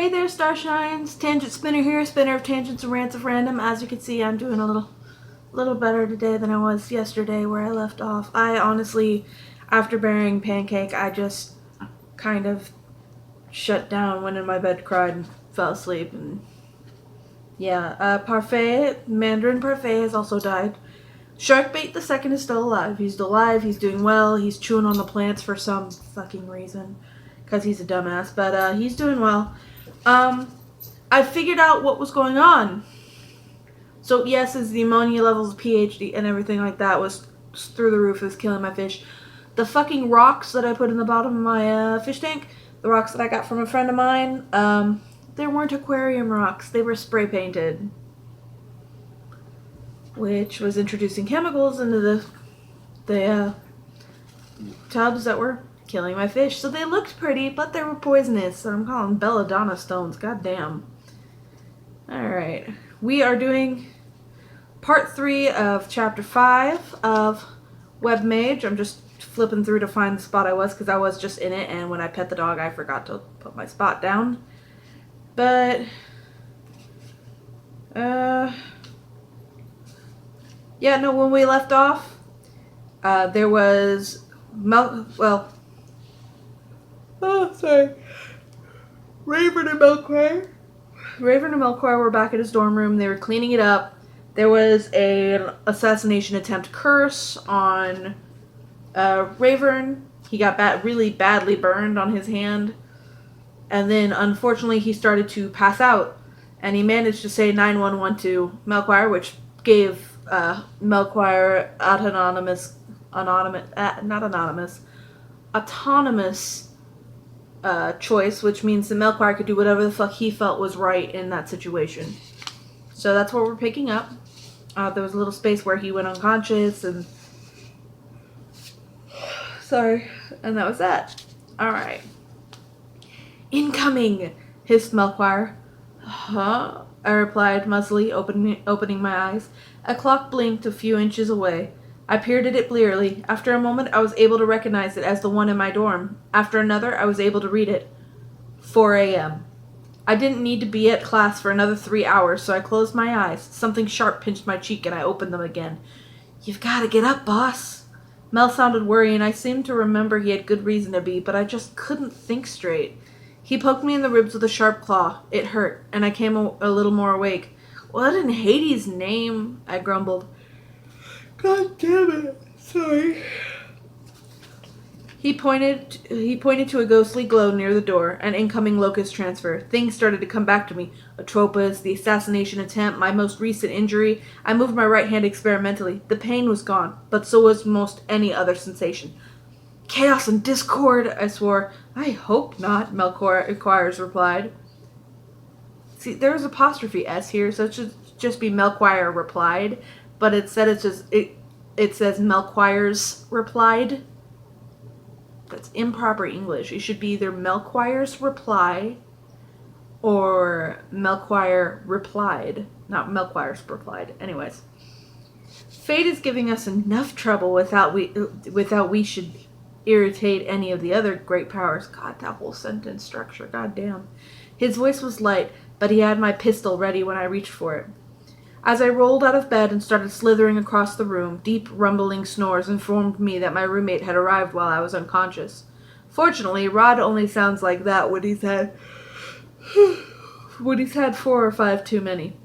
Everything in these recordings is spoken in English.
Hey there, Starshines. Tangent Spinner here, spinner of tangents and rants of random. As you can see, I'm doing a little better today than I was yesterday where I left off. I honestly, after burying Pancake, I just kind of shut down, went in my bed, cried, and fell asleep. And yeah, Parfait, Mandarin Parfait has also died. Sharkbait the second is still alive. He's alive, he's doing well, he's chewing on the plants for some fucking reason. Because he's a dumbass, but he's doing well. I figured out what was going on. So yes, as the ammonia levels, pH and everything like that was through the roof, is killing my fish. The fucking rocks that I put in the bottom of my fish tank, the rocks that I got from a friend of mine, they weren't aquarium rocks. They were spray painted, which was introducing chemicals into the tubs that were killing my fish. So they looked pretty, but they were poisonous. So I'm calling belladonna stones. God damn. Alright. We are doing part 3 of chapter 5 of WebMage. I'm just flipping through to find the spot I was, because I was just in it, and when I pet the dog I forgot to put my spot down. But yeah, no, when we left off, there was Ravirn and Melchior. Ravirn and Melchior were back at his dorm room. They were cleaning it up. There was an assassination attempt curse on Ravirn. He got really badly burned on his hand. And then, unfortunately, he started to pass out. And he managed to say 911 to Melchior, which gave Melchior autonomous choice, which means that Melchior could do whatever the fuck he felt was right in that situation. So that's what we're picking up. There was a little space where he went unconscious, and sorry, and that was that. Alright. Incoming, hissed Melchior. Huh? I replied muzzily, opening my eyes. A clock blinked a few inches away. I peered at it blearily. After a moment, I was able to recognize it as the one in my dorm. After another, I was able to read it. 4 a.m. I didn't need to be at class for another 3 hours, so I closed my eyes. Something sharp pinched my cheek, and I opened them again. You've got to get up, boss. Mel sounded worried, and I seemed to remember he had good reason to be, but I just couldn't think straight. He poked me in the ribs with a sharp claw. It hurt, and I came a little more awake. What in Hades' name? I grumbled. God damn it. Sorry. He pointed to a ghostly glow near the door, an incoming locust transfer. Things started to come back to me. Atropos, the assassination attempt, my most recent injury. I moved my right hand experimentally. The pain was gone, but so was most any other sensation. Chaos and discord, I swore. I hope not, Melchior replied. See, there's apostrophe S here, so it should just be Melchior replied. But it says Melchior's replied. That's improper English. It should be either Melchior's reply or Melchior replied. Not Melchior's replied. Anyways. Fate is giving us enough trouble without we should irritate any of the other great powers. God, that whole sentence structure. God damn. His voice was light, but he had my pistol ready when I reached for it. As I rolled out of bed and started slithering across the room, deep rumbling snores informed me that my roommate had arrived while I was unconscious. Fortunately, Rod only sounds like that when he's had 4 or 5 too many.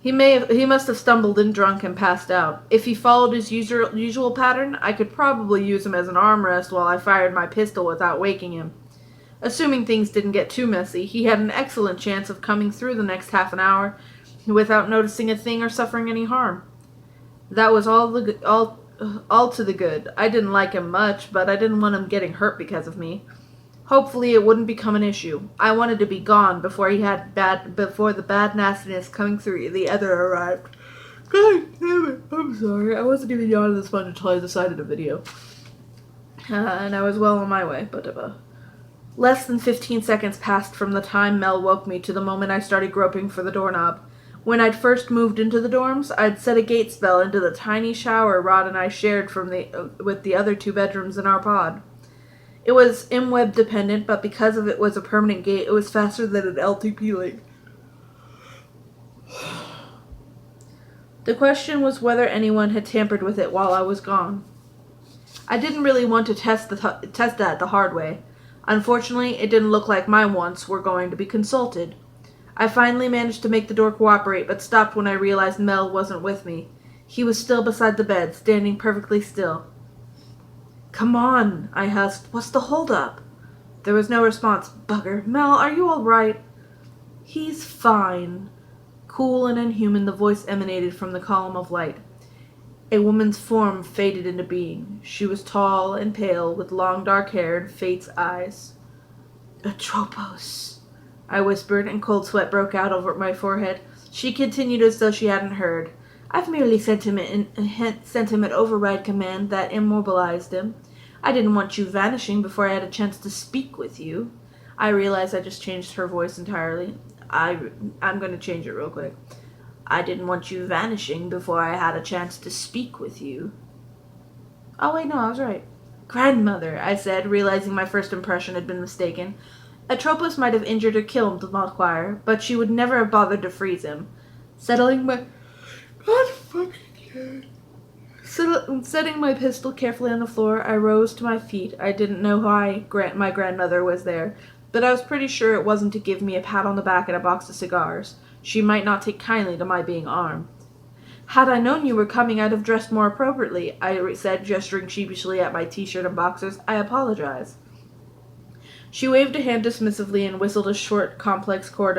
He must have stumbled and drunk and passed out. If he followed his usual pattern, I could probably use him as an armrest while I fired my pistol without waking him. Assuming things didn't get too messy, he had an excellent chance of coming through the next half an hour without noticing a thing or suffering any harm. That was all to the good. I didn't like him much, but I didn't want him getting hurt because of me. Hopefully it wouldn't become an issue. I wanted to be gone before the bad nastiness coming through the other arrived. God damn it, I'm sorry. I wasn't even yawning this much until I decided a video. And I was well on my way, but less than 15 seconds passed from the time Mel woke me to the moment I started groping for the doorknob. When I'd first moved into the dorms, I'd set a gate spell into the tiny shower Rod and I shared with the other 2 bedrooms in our pod. It was M-Web dependent, but because of it was a permanent gate, it was faster than an LTP link. The question was whether anyone had tampered with it while I was gone. I didn't really want to test that the hard way. Unfortunately, it didn't look like my wants were going to be consulted. I finally managed to make the door cooperate, but stopped when I realized Mel wasn't with me. He was still beside the bed, standing perfectly still. "Come on," I husked. "What's the holdup?" There was no response. Bugger. "Mel, are you all right?" "He's fine." Cool and inhuman, the voice emanated from the column of light. A woman's form faded into being. She was tall and pale, with long dark hair and Fate's eyes. "Atropos," I whispered, and cold sweat broke out over my forehead. She continued as though she hadn't heard. "I've merely sent him an override command that immobilized him. I didn't want you vanishing before I had a chance to speak with you." I realized I just changed her voice entirely. I'm going to change it real quick. "I didn't want you vanishing before I had a chance to speak with you." Oh, wait, no, I was right. "Grandmother," I said, realizing my first impression had been mistaken. Atropos might have injured or killed Malquire, but she would never have bothered to freeze him. Setting my pistol carefully on the floor, I rose to my feet. I didn't know why my grandmother was there, but I was pretty sure it wasn't to give me a pat on the back and a box of cigars. She might not take kindly to my being armed. "Had I known you were coming, I'd have dressed more appropriately," I said, gesturing sheepishly at my t-shirt and boxers. "I apologize." She waved a hand dismissively and whistled a short, complex chord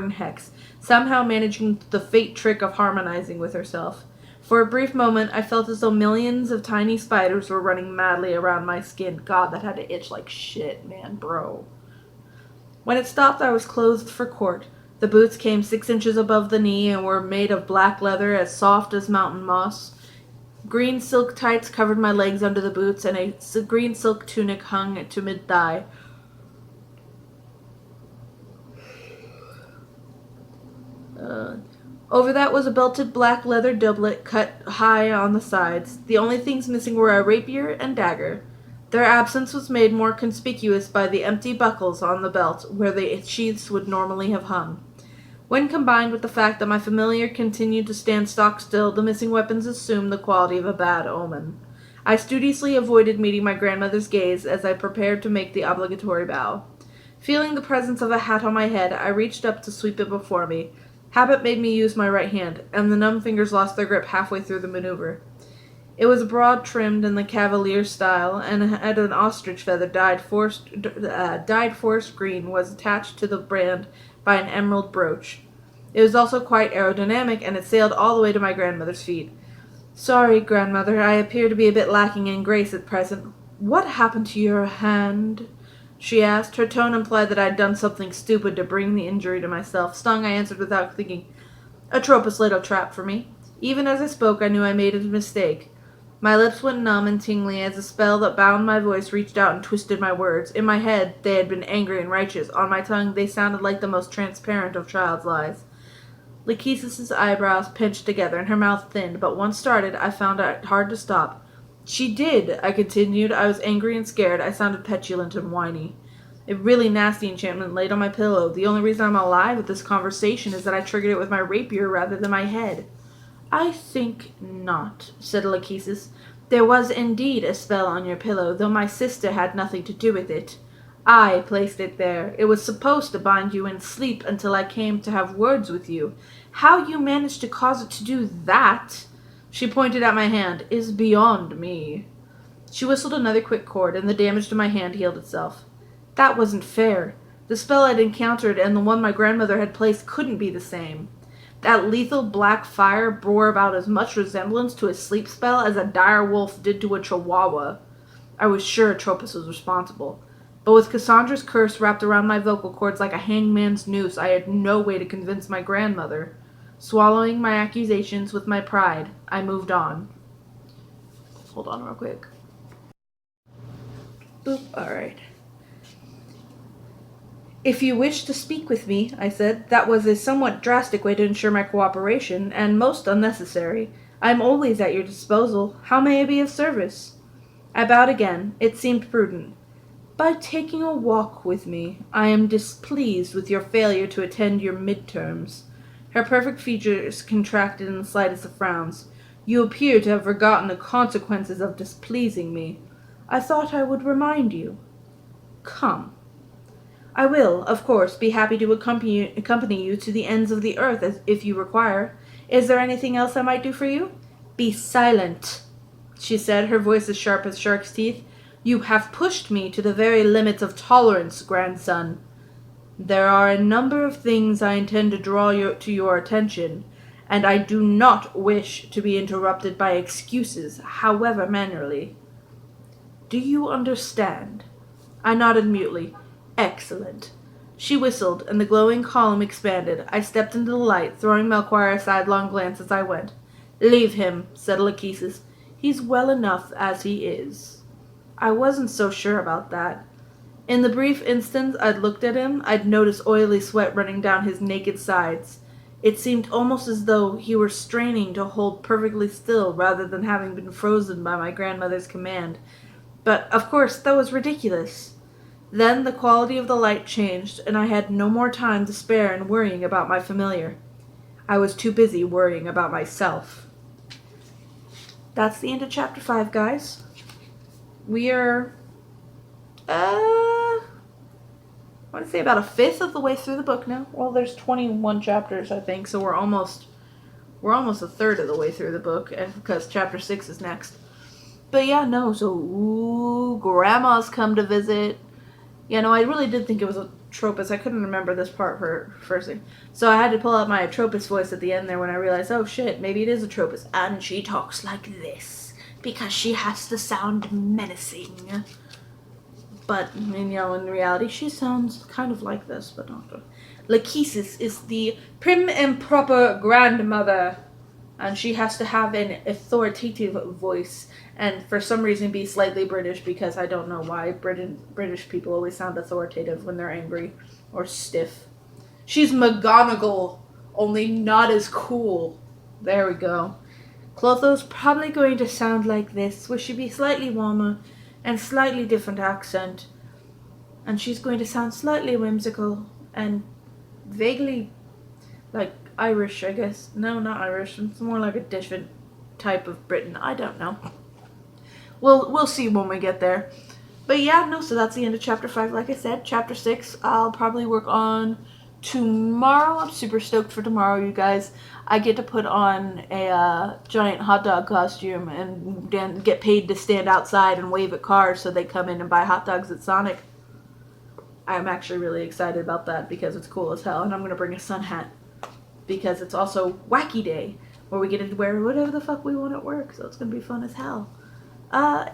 in hex, somehow managing the Fate trick of harmonizing with herself. For a brief moment, I felt as though millions of tiny spiders were running madly around my skin. God, that had to itch like shit, man, bro. When it stopped, I was clothed for court. The boots came 6 inches above the knee and were made of black leather as soft as mountain moss. Green silk tights covered my legs under the boots, and a green silk tunic hung to mid-thigh. Over that was a belted black leather doublet cut high on the sides. The only things missing were a rapier and dagger. Their absence was made more conspicuous by the empty buckles on the belt, where the sheaths would normally have hung. When combined with the fact that my familiar continued to stand stock still, the missing weapons assumed the quality of a bad omen. I studiously avoided meeting my grandmother's gaze as I prepared to make the obligatory bow. Feeling the presence of a hat on my head, I reached up to sweep it before me. Habit made me use my right hand, and the numb fingers lost their grip halfway through the maneuver. It was broad trimmed in the Cavalier style, and had an ostrich feather dyed forest green was attached to the brand by an emerald brooch. It was also quite aerodynamic, and it sailed all the way to my grandmother's feet. "Sorry, grandmother, I appear to be a bit lacking in grace at present." "What happened to your hand?" she asked. Her tone implied that I had done something stupid to bring the injury to myself. Stung, I answered without thinking. "Atropos laid a trap for me." Even as I spoke, I knew I made a mistake. My lips went numb and tingly as the spell that bound my voice reached out and twisted my words. In my head, they had been angry and righteous. On my tongue, they sounded like the most transparent of child's lies. Lachesis' eyebrows pinched together and her mouth thinned, but once started, I found it hard to stop. "She did," I continued. I was angry and scared. I sounded petulant and whiny. "A really nasty enchantment laid on my pillow. The only reason I'm alive with this conversation is that I triggered it with my rapier rather than my head." "I think not," said Lachesis. "There was indeed a spell on your pillow, though my sister had nothing to do with it. I placed it there. It was supposed to bind you in sleep until I came to have words with you. How you managed to cause it to do that," she pointed at my hand, "is beyond me." She whistled another quick chord, and the damage to my hand healed itself. That wasn't fair. The spell I'd encountered and the one my grandmother had placed couldn't be the same. That lethal black fire bore about as much resemblance to a sleep spell as a dire wolf did to a chihuahua. I was sure Atropos was responsible. But with Cassandra's curse wrapped around my vocal cords like a hangman's noose, I had no way to convince my grandmother. Swallowing my accusations with my pride, I moved on. Hold on real quick. Boop, alright. "If you wish to speak with me," I said, "that was a somewhat drastic way to ensure my cooperation, and most unnecessary. I am always at your disposal. How may I be of service?" I bowed again. It seemed prudent. By taking a walk with me. I am displeased with your failure to attend your midterms. Her perfect features contracted in the slightest of frowns. You appear to have forgotten the consequences of displeasing me. I thought I would remind you. Come. I will, of course, be happy to accompany you to the ends of the earth if you require. Is there anything else I might do for you? Be silent, she said, her voice as sharp as shark's teeth. You have pushed me to the very limits of tolerance, grandson. There are a number of things I intend to draw to your attention, and I do not wish to be interrupted by excuses, however mannerly. Do you understand? I nodded mutely. Excellent. She whistled, and the glowing column expanded. I stepped into the light, throwing Melchior a sidelong glance as I went. Leave him, said Lachesis. He's well enough as he is. I wasn't so sure about that. In the brief instant I'd looked at him, I'd noticed oily sweat running down his naked sides. It seemed almost as though he were straining to hold perfectly still rather than having been frozen by my grandmother's command. But, of course, that was ridiculous. Then the quality of the light changed, and I had no more time to spare in worrying about my familiar. I was too busy worrying about myself. That's the end of Chapter 5, guys. We are, I want to say about a fifth of the way through the book now. Well, there's 21 chapters, I think, so we're almost a third of the way through the book, and because Chapter 6 is next. But yeah, no, so, Grandma's come to visit. Yeah, no, I really did think it was a Atropos. I couldn't remember this part for first thing. So I had to pull out my Atropos voice at the end there when I realized, oh shit, maybe it is Atropos. And she talks like this, because she has to sound menacing. But, in reality, she sounds kind of like this, but not. Lachesis is the prim and proper grandmother, and she has to have an authoritative voice, and for some reason be slightly British, because I don't know why British people always sound authoritative when they're angry or stiff. She's McGonagall, only not as cool. There we go. Clotho's probably going to sound like this, where she'd be slightly warmer and slightly different accent, and she's going to sound slightly whimsical and vaguely like Irish, I guess. No, not Irish. It's more like a different type of Britain. I don't know. We'll see when we get there. But yeah, no, so that's the end of Chapter 5, like I said. Chapter 6, I'll probably work on tomorrow. I'm super stoked for tomorrow, you guys. I get to put on a giant hot dog costume and get paid to stand outside and wave at cars so they come in and buy hot dogs at Sonic. I'm actually really excited about that because it's cool as hell, and I'm going to bring a sun hat because it's also Wacky Day, where we get to wear whatever the fuck we want at work, so it's going to be fun as hell.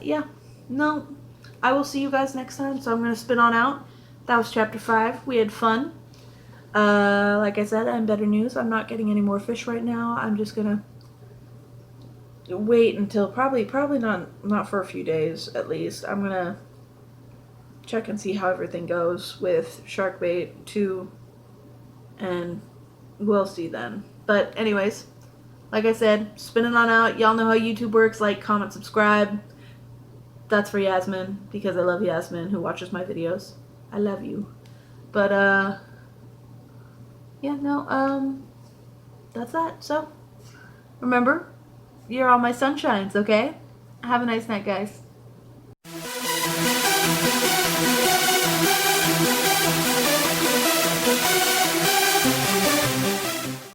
Yeah, no, I will see you guys next time, so I'm going to spin on out. That was Chapter 5. We had fun. Like I said, I'm better news. I'm not getting any more fish right now. I'm just going to wait until probably not for a few days, at least. I'm going to check and see how everything goes with Sharkbait 2, and we'll see then. But anyways, like I said, spinning on out. Y'all know how YouTube works. Like, comment, subscribe. That's for Yasmin, because I love Yasmin, who watches my videos. I love you. But, yeah, no, that's that. So, remember, you're all my sunshines, okay? Have a nice night, guys.